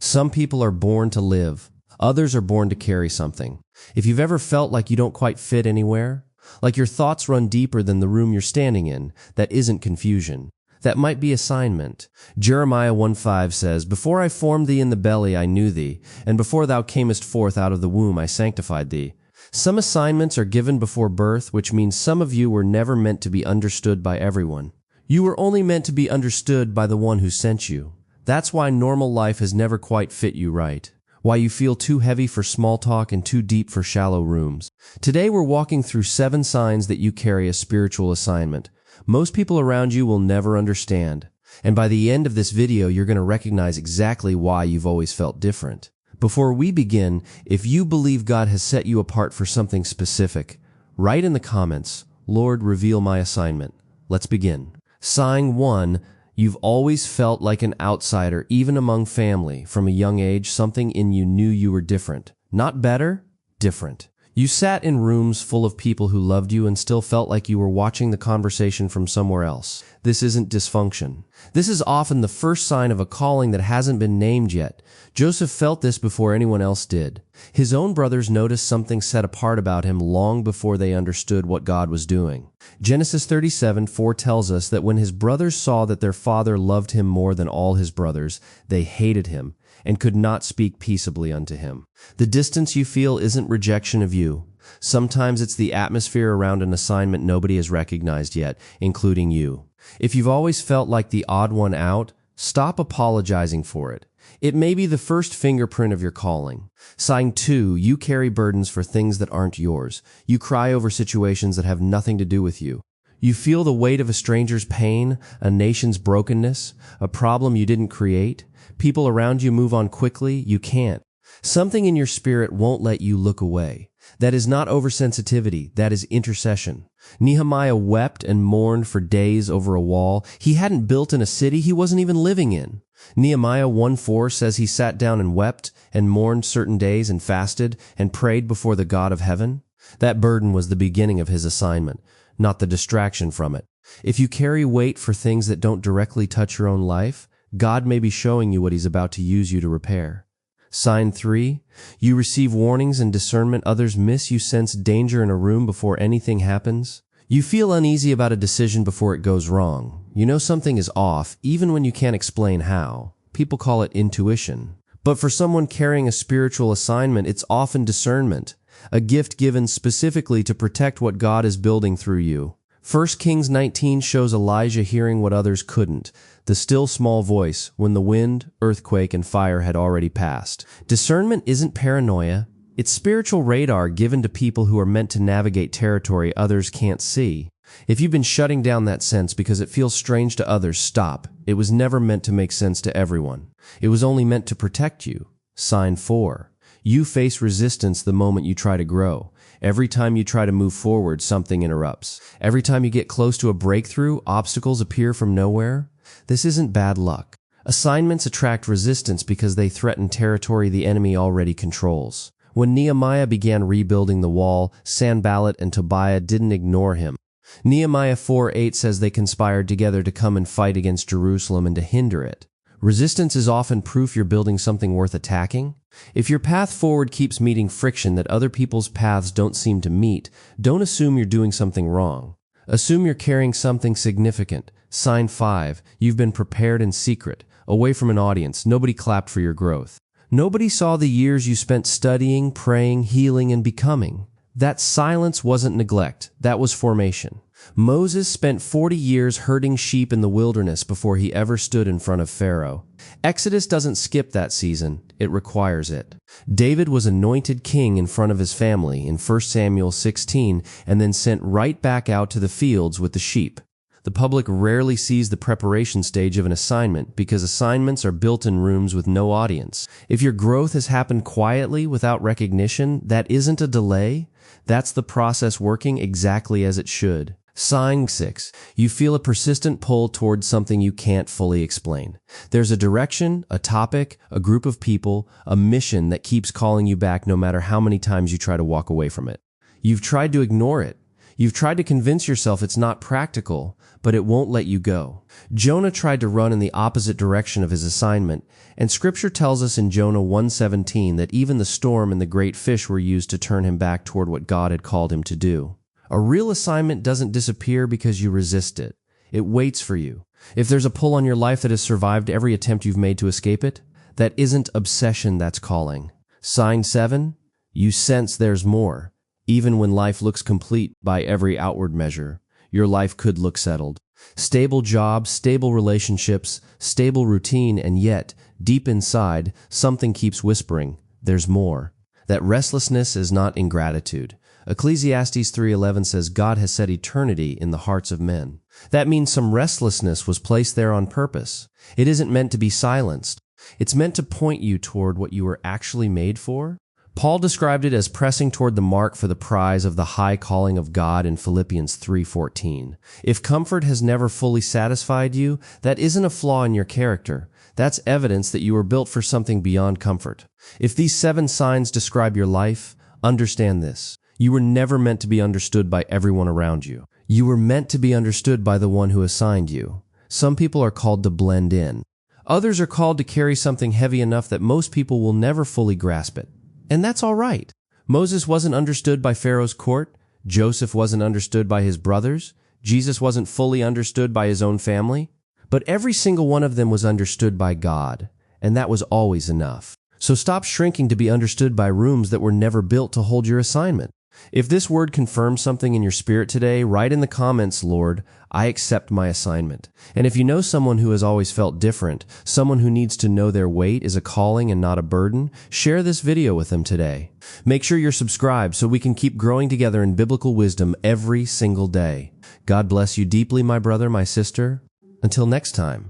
Some people are born to live. Others are born to carry something. If you've ever felt like you don't quite fit anywhere, like your thoughts run deeper than the room you're standing in, that isn't confusion. That might be assignment. Jeremiah 1:5 says, "Before I formed thee in the belly I knew thee, and before thou camest forth out of the womb I sanctified thee." Some assignments are given before birth, which means some of you were never meant to be understood by everyone. You were only meant to be understood by the one who sent you. That's why normal life has never quite fit you right. Why you feel too heavy for small talk and too deep for shallow rooms. Today we're walking through 7 signs that you carry a spiritual assignment. Most people around you will never understand. And by the end of this video, you're going to recognize exactly why you've always felt different. Before we begin, if you believe God has set you apart for something specific, write in the comments, "Lord, reveal my assignment." Let's begin. Sign 1. You've always felt like an outsider, even among family. From a young age, something in you knew you were different. Not better, different. You sat in rooms full of people who loved you and still felt like you were watching the conversation from somewhere else. This isn't dysfunction. This is often the first sign of a calling that hasn't been named yet. Joseph felt this before anyone else did. His own brothers noticed something set apart about him long before they understood what God was doing. Genesis 37:4 tells us that when his brothers saw that their father loved him more than all his brothers, they hated him and could not speak peaceably unto him. The distance you feel isn't rejection of you. Sometimes it's the atmosphere around an assignment nobody has recognized yet, including you. If you've always felt like the odd one out, stop apologizing for it. It may be the first fingerprint of your calling. Sign 2, you carry burdens for things that aren't yours. You cry over situations that have nothing to do with you. You feel the weight of a stranger's pain, a nation's brokenness, a problem you didn't create. People around you move on quickly, you can't. Something in your spirit won't let you look away. That is not oversensitivity, that is intercession. Nehemiah wept and mourned for days over a wall. He hadn't built in a city he wasn't even living in. Nehemiah 1:4 says he sat down and wept and mourned certain days and fasted and prayed before the God of heaven. That burden was the beginning of his assignment, not the distraction from it. If you carry weight for things that don't directly touch your own life, God may be showing you what he's about to use you to repair. Sign 3, you receive warnings and discernment others miss. You sense danger in a room before anything happens. You feel uneasy about a decision before it goes wrong. You know something is off, even when you can't explain how. People call it intuition. But for someone carrying a spiritual assignment, it's often discernment, a gift given specifically to protect what God is building through you. 1 Kings 19 shows Elijah hearing what others couldn't, the still small voice, when the wind, earthquake, and fire had already passed. Discernment isn't paranoia. It's spiritual radar given to people who are meant to navigate territory others can't see. If you've been shutting down that sense because it feels strange to others, stop. It was never meant to make sense to everyone. It was only meant to protect you. Sign 4. You face resistance the moment you try to grow. Every time you try to move forward, something interrupts. Every time you get close to a breakthrough, obstacles appear from nowhere. This isn't bad luck. Assignments attract resistance because they threaten territory the enemy already controls. When Nehemiah began rebuilding the wall, Sanballat and Tobiah didn't ignore him. Nehemiah 4:8 says they conspired together to come and fight against Jerusalem and to hinder it. Resistance is often proof you're building something worth attacking. If your path forward keeps meeting friction that other people's paths don't seem to meet, don't assume you're doing something wrong. Assume you're carrying something significant. Sign 5, you've been prepared in secret, away from an audience. Nobody clapped for your growth. Nobody saw the years you spent studying, praying, healing, and becoming. That silence wasn't neglect, that was formation. Moses spent 40 years herding sheep in the wilderness before he ever stood in front of Pharaoh. Exodus doesn't skip that season, it requires it. David was anointed king in front of his family in 1 Samuel 16 and then sent right back out to the fields with the sheep. The public rarely sees the preparation stage of an assignment because assignments are built in rooms with no audience. If your growth has happened quietly without recognition, that isn't a delay. That's the process working exactly as it should. Sign 6. You feel a persistent pull towards something you can't fully explain. There's a direction, a topic, a group of people, a mission that keeps calling you back no matter how many times you try to walk away from it. You've tried to ignore it. You've tried to convince yourself it's not practical, but it won't let you go. Jonah tried to run in the opposite direction of his assignment, and Scripture tells us in Jonah 1:17 that even the storm and the great fish were used to turn him back toward what God had called him to do. A real assignment doesn't disappear because you resist it. It waits for you. If there's a pull on your life that has survived every attempt you've made to escape it, that isn't obsession that's calling. Sign 7, you sense there's more. Even when life looks complete by every outward measure, your life could look settled. Stable job, stable relationships, stable routine, and yet, deep inside, something keeps whispering, there's more. That restlessness is not ingratitude. Ecclesiastes 3:11 says God has set eternity in the hearts of men. That means some restlessness was placed there on purpose. It isn't meant to be silenced. It's meant to point you toward what you were actually made for. Paul described it as pressing toward the mark for the prize of the high calling of God in Philippians 3:14. If comfort has never fully satisfied you, that isn't a flaw in your character. That's evidence that you were built for something beyond comfort. If these 7 signs describe your life, understand this. You were never meant to be understood by everyone around you. You were meant to be understood by the one who assigned you. Some people are called to blend in. Others are called to carry something heavy enough that most people will never fully grasp it. And that's all right. Moses wasn't understood by Pharaoh's court. Joseph wasn't understood by his brothers. Jesus wasn't fully understood by his own family. But every single one of them was understood by God, and that was always enough. So stop shrinking to be understood by rooms that were never built to hold your assignment. If this word confirms something in your spirit today, write in the comments, Lord, I accept my assignment. And if you know someone who has always felt different, someone who needs to know their weight is a calling and not a burden, share this video with them today. Make sure you're subscribed so we can keep growing together in biblical wisdom every single day. God bless you deeply, my brother, my sister. Until next time.